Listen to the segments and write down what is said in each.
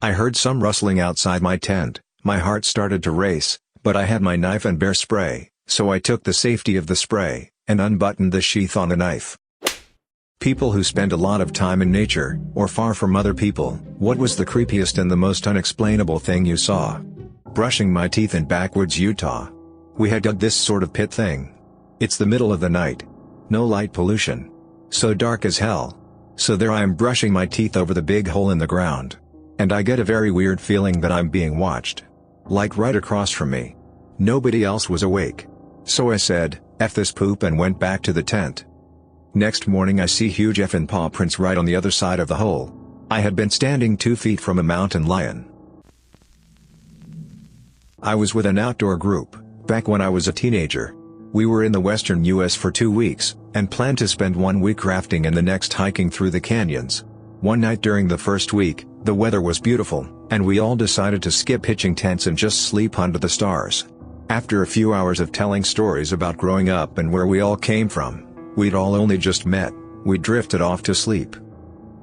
I heard some rustling outside my tent, my heart started to race, but I had my knife and bear spray, so I took the safety of the spray, and unbuttoned the sheath on the knife. People who spend a lot of time in nature, or far from other people, what was the creepiest and the most unexplainable thing you saw? Brushing my teeth in backwoods Utah. We had dug this sort of pit thing. It's the middle of the night. No light pollution. So dark as hell. So there I am brushing my teeth over the big hole in the ground. And I get a very weird feeling that I'm being watched. Like right across from me. Nobody else was awake. So I said, F this poop, and went back to the tent. Next morning I see huge effing paw prints right on the other side of the hole. I had been standing 2 feet from a mountain lion. I was with an outdoor group, back when I was a teenager. We were in the western US for 2 weeks, and planned to spend 1 week rafting and the next hiking through the canyons. One night during the first week, the weather was beautiful, and we all decided to skip pitching tents and just sleep under the stars. After a few hours of telling stories about growing up and where we all came from, we'd all only just met, we drifted off to sleep.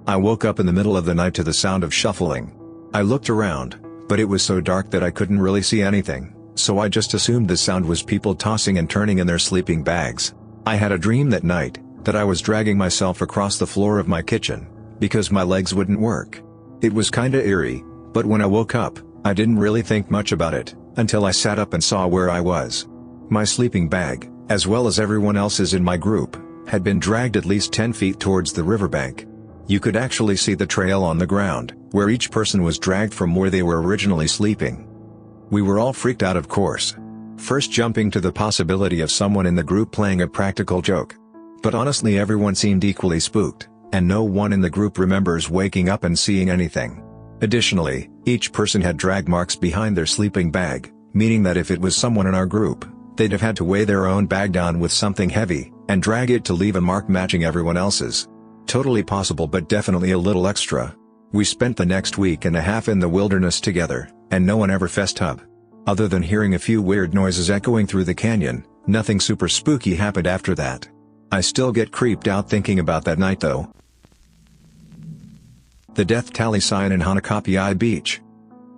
I woke up in the middle of the night to the sound of shuffling. I looked around, but it was so dark that I couldn't really see anything, so I just assumed the sound was people tossing and turning in their sleeping bags. I had a dream that night, that I was dragging myself across the floor of my kitchen, because my legs wouldn't work. It was kinda eerie, but when I woke up, I didn't really think much about it, until I sat up and saw where I was. My sleeping bag, as well as everyone else's in my group, had been dragged at least 10 feet towards the riverbank. You could actually see the trail on the ground, where each person was dragged from where they were originally sleeping. We were all freaked out, of course. First jumping to the possibility of someone in the group playing a practical joke. But honestly, everyone seemed equally spooked, and no one in the group remembers waking up and seeing anything. Additionally, each person had drag marks behind their sleeping bag, meaning that if it was someone in our group, they'd have had to weigh their own bag down with something heavy, and drag it to leave a mark matching everyone else's. Totally possible, but definitely a little extra. We spent the next week and a half in the wilderness together, and no one ever fessed up. Other than hearing a few weird noises echoing through the canyon, nothing super spooky happened after that. I still get creeped out thinking about that night though. The death tally sign in Hanakapiai Beach.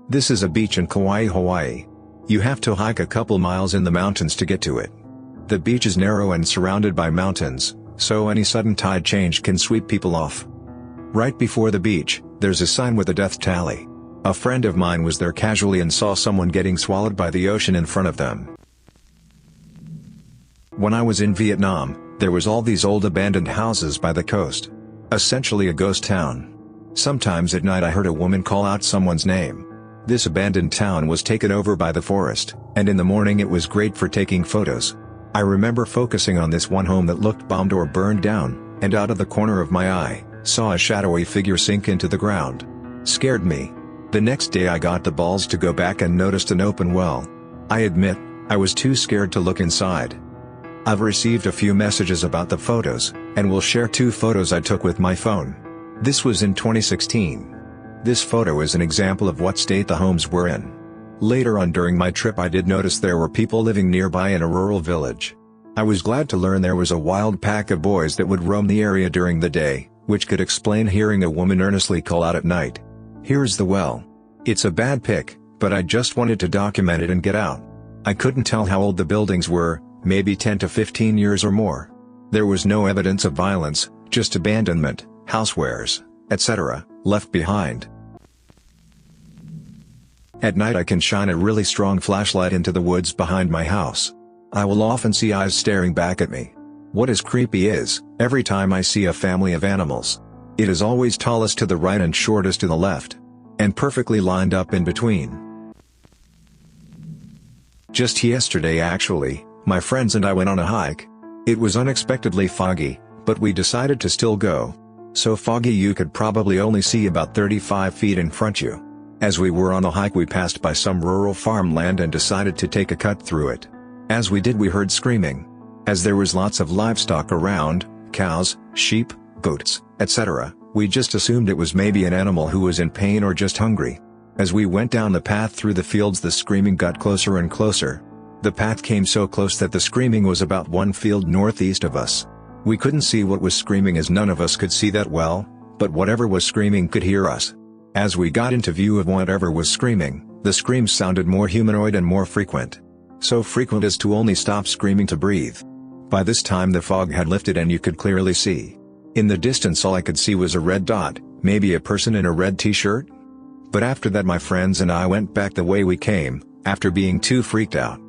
This is a beach in Kauai, Hawaii. You have to hike a couple miles in the mountains to get to it. The beach is narrow and surrounded by mountains, so any sudden tide change can sweep people off. Right before the beach, there's a sign with a death tally. A friend of mine was there casually and saw someone getting swallowed by the ocean in front of them. When I was in Vietnam, there was all these old abandoned houses by the coast. Essentially a ghost town. Sometimes at night I heard a woman call out someone's name. This abandoned town was taken over by the forest, and in the morning it was great for taking photos. I remember focusing on this one home that looked bombed or burned down, and out of the corner of my eye, saw a shadowy figure sink into the ground. Scared me. The next day I got the balls to go back and noticed an open well. I admit, I was too scared to look inside. I've received a few messages about the photos, and will share 2 photos I took with my phone. This was in 2016. This photo is an example of what state the homes were in. Later on during my trip I did notice there were people living nearby in a rural village. I was glad to learn there was a wild pack of boys that would roam the area during the day, which could explain hearing a woman earnestly call out at night. Here's the well. It's a bad pic, but I just wanted to document it and get out. I couldn't tell how old the buildings were, maybe 10 to 15 years or more. There was no evidence of violence, just abandonment, housewares, etc., left behind. At night I can shine a really strong flashlight into the woods behind my house. I will often see eyes staring back at me. What is creepy is, every time I see a family of animals, it is always tallest to the right and shortest to the left. And perfectly lined up in between. Just yesterday actually, my friends and I went on a hike. It was unexpectedly foggy, but we decided to still go. So foggy you could probably only see about 35 feet in front you. As we were on a hike we passed by some rural farmland and decided to take a cut through it. As we did we heard screaming. As there was lots of livestock around, cows, sheep, goats, etc., we just assumed it was maybe an animal who was in pain or just hungry. As we went down the path through the fields the screaming got closer and closer. The path came so close that the screaming was about 1 field northeast of us. We couldn't see what was screaming as none of us could see that well, but whatever was screaming could hear us. As we got into view of whatever was screaming, the screams sounded more humanoid and more frequent. So frequent as to only stop screaming to breathe. By this time the fog had lifted and you could clearly see. In the distance all I could see was a red dot, maybe a person in a red t-shirt? But after that my friends and I went back the way we came, after being too freaked out.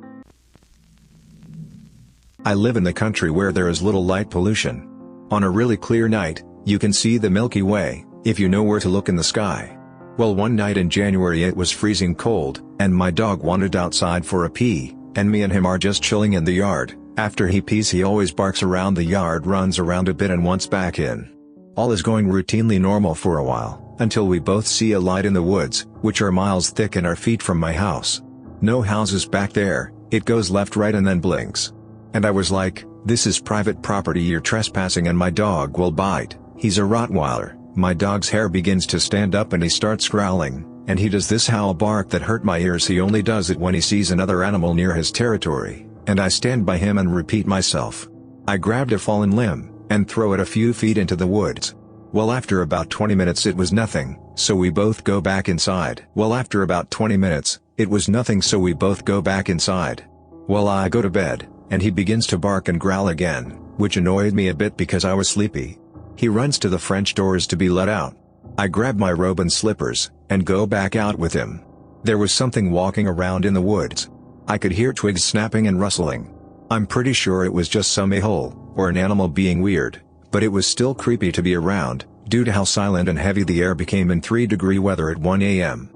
I live in the country where there is little light pollution. On a really clear night, you can see the Milky Way, if you know where to look in the sky. Well, one night in January it was freezing cold, and my dog wandered outside for a pee, and me and him are just chilling in the yard. After he pees he always barks around the yard, runs around a bit and wants back in. All is going routinely normal for a while, until we both see a light in the woods, which are miles thick and are feet from my house. No houses back there, it goes left right and then blinks. And I was like, this is private property, you're trespassing and my dog will bite. He's a Rottweiler. My dog's hair begins to stand up and he starts growling, and he does this howl bark that hurt my ears. He only does it when he sees another animal near his territory, and I stand by him and repeat myself. I grabbed a fallen limb, and throw it a few feet into the woods. Well, after about 20 minutes it was nothing, so we both go back inside. Well, after about 20 minutes, it was nothing, so we both go back inside. Well, I go to bed, and he begins to bark and growl again, which annoyed me a bit because I was sleepy. He runs to the French doors to be let out. I grab my robe and slippers, and go back out with him. There was something walking around in the woods. I could hear twigs snapping and rustling. I'm pretty sure it was just some a-hole, or an animal being weird, but it was still creepy to be around, due to how silent and heavy the air became in 3-degree weather at 1 a.m.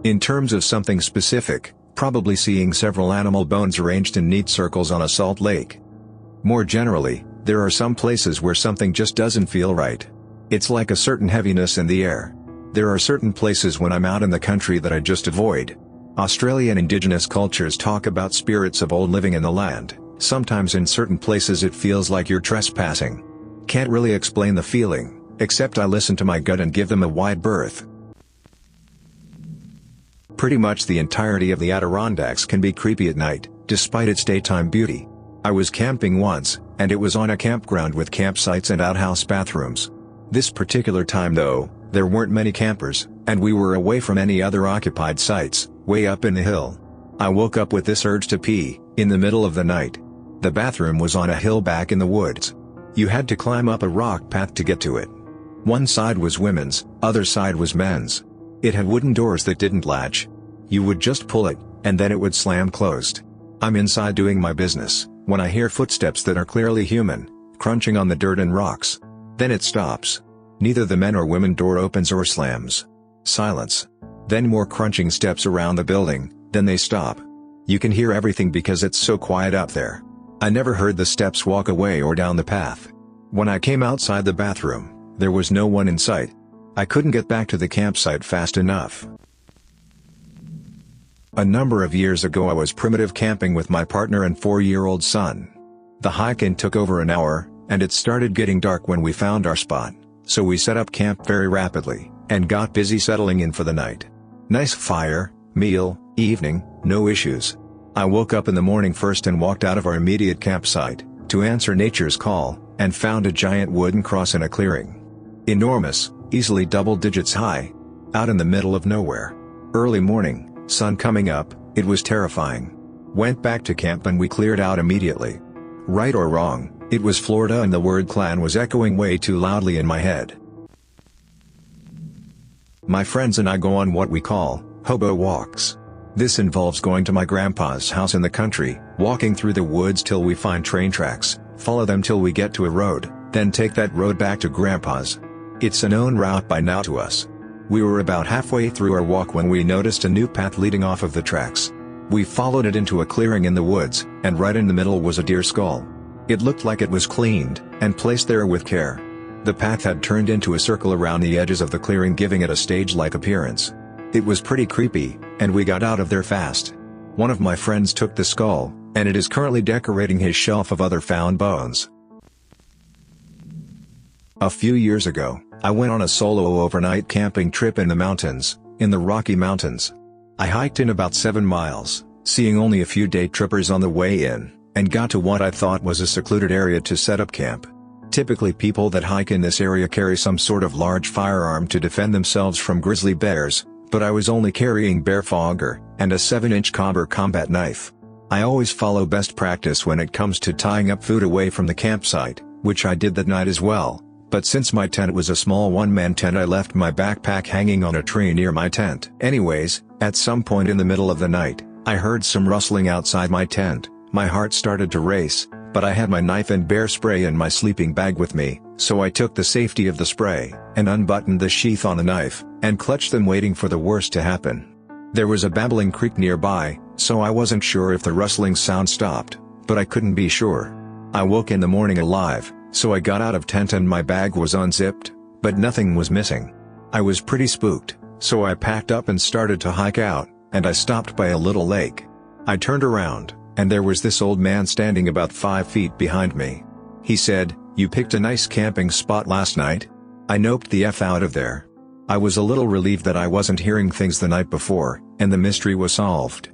In terms of something specific, probably seeing several animal bones arranged in neat circles on a salt lake. More generally, there are some places where something just doesn't feel right. It's like a certain heaviness in the air. There are certain places when I'm out in the country that I just avoid. Australian indigenous cultures talk about spirits of old living in the land. Sometimes in certain places it feels like you're trespassing. Can't really explain the feeling, except I listen to my gut and give them a wide berth. Pretty much the entirety of the Adirondacks can be creepy at night, despite its daytime beauty. I was camping once, and it was on a campground with campsites and outhouse bathrooms. This particular time though, there weren't many campers, and we were away from any other occupied sites, way up in the hill. I woke up with this urge to pee, in the middle of the night. The bathroom was on a hill back in the woods. You had to climb up a rock path to get to it. One side was women's, other side was men's. It had wooden doors that didn't latch. You would just pull it, and then it would slam closed. I'm inside doing my business, when I hear footsteps that are clearly human, crunching on the dirt and rocks. Then it stops. Neither the men or women door opens or slams. Silence. Then more crunching steps around the building, then they stop. You can hear everything because it's so quiet up there. I never heard the steps walk away or down the path. When I came outside the bathroom, there was no one in sight. I couldn't get back to the campsite fast enough. A number of years ago I was primitive camping with my partner and 4-year-old son. The hike-in took over an hour, and it started getting dark when we found our spot, so we set up camp very rapidly, and got busy settling in for the night. Nice fire, meal, evening, no issues. I woke up in the morning first and walked out of our immediate campsite, to answer nature's call, and found a giant wooden cross in a clearing. Enormous, easily double digits high. Out in the middle of nowhere. Early morning, sun coming up, it was terrifying. Went back to camp and we cleared out immediately. Right or wrong, it was Florida and the word clan was echoing way too loudly in my head. My friends and I go on what we call hobo walks. This involves going to my grandpa's house in the country, walking through the woods till we find train tracks, follow them till we get to a road, then take that road back to grandpa's. It's a known route by now to us. We were about halfway through our walk when we noticed a new path leading off of the tracks. We followed it into a clearing in the woods, and right in the middle was a deer skull. It looked like it was cleaned, and placed there with care. The path had turned into a circle around the edges of the clearing, giving it a stage-like appearance. It was pretty creepy, and we got out of there fast. One of my friends took the skull, and it is currently decorating his shelf of other found bones. A few years ago, I went on a solo overnight camping trip in the mountains, in the Rocky Mountains. I hiked in about 7 miles, seeing only a few day trippers on the way in, and got to what I thought was a secluded area to set up camp. Typically people that hike in this area carry some sort of large firearm to defend themselves from grizzly bears, but I was only carrying bear fogger and a 7-inch Cobra combat knife. I always follow best practice when it comes to tying up food away from the campsite, which I did that night as well, but since my tent was a small one-man tent I left my backpack hanging on a tree near my tent. Anyways, at some point in the middle of the night, I heard some rustling outside my tent. My heart started to race, but I had my knife and bear spray in my sleeping bag with me, so I took the safety of the spray, and unbuttoned the sheath on the knife, and clutched them waiting for the worst to happen. There was a babbling creek nearby, so I wasn't sure if the rustling sound stopped, but I couldn't be sure. I woke in the morning alive, so I got out of tent and my bag was unzipped, but nothing was missing. I was pretty spooked, so I packed up and started to hike out, and I stopped by a little lake. I turned around, and there was this old man standing about 5 feet behind me. He said, "You picked a nice camping spot last night?" I noped the F out of there. I was a little relieved that I wasn't hearing things the night before, and the mystery was solved.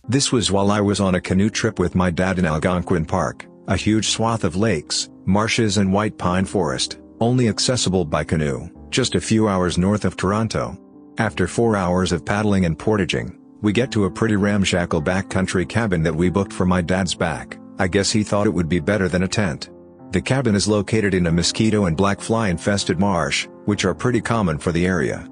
This was while I was on a canoe trip with my dad in Algonquin Park, a huge swath of lakes, marshes and white pine forest, only accessible by canoe, just a few hours north of Toronto. After 4 hours of paddling and portaging, we get to a pretty ramshackle backcountry cabin that we booked for my dad's back. I guess he thought it would be better than a tent. The cabin is located in a mosquito and black fly infested marsh, which are pretty common for the area.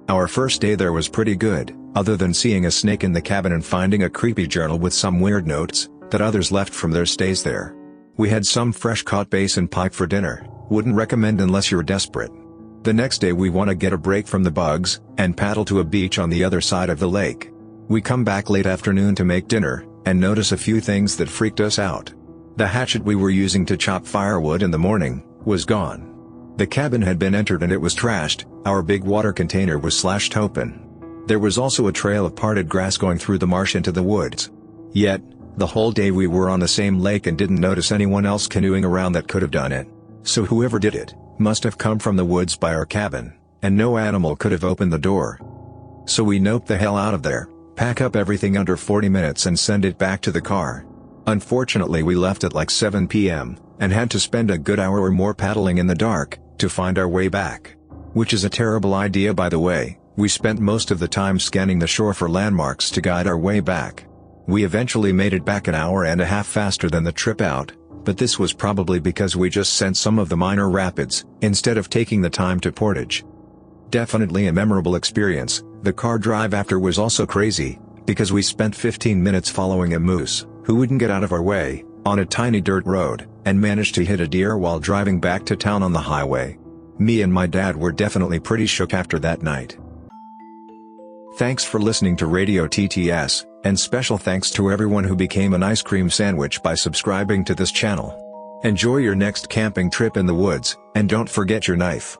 Our first day there was pretty good, other than seeing a snake in the cabin and finding a creepy journal with some weird notes that others left from their stays there. We had some fresh caught bass and pike for dinner, wouldn't recommend unless you're desperate. The next day we want to get a break from the bugs, and paddle to a beach on the other side of the lake. We come back late afternoon to make dinner, and notice a few things that freaked us out. The hatchet we were using to chop firewood in the morning was gone. The cabin had been entered and it was trashed, our big water container was slashed open. There was also a trail of parted grass going through the marsh into the woods. Yet, the whole day we were on the same lake and didn't notice anyone else canoeing around that could have done it. So whoever did it must have come from the woods by our cabin, and no animal could have opened the door. So we noped the hell out of there, pack up everything under 40 minutes and send it back to the car. Unfortunately we left at like 7 p.m., and had to spend a good hour or more paddling in the dark, to find our way back. Which is a terrible idea by the way. We spent most of the time scanning the shore for landmarks to guide our way back. We eventually made it back an hour and a half faster than the trip out, but this was probably because we just sent some of the minor rapids, instead of taking the time to portage. Definitely a memorable experience. The car drive after was also crazy, because we spent 15 minutes following a moose, who wouldn't get out of our way, on a tiny dirt road, and managed to hit a deer while driving back to town on the highway. Me and my dad were definitely pretty shook after that night. Thanks for listening to Radio TTS, and special thanks to everyone who became an ice cream sandwich by subscribing to this channel. Enjoy your next camping trip in the woods, and don't forget your knife.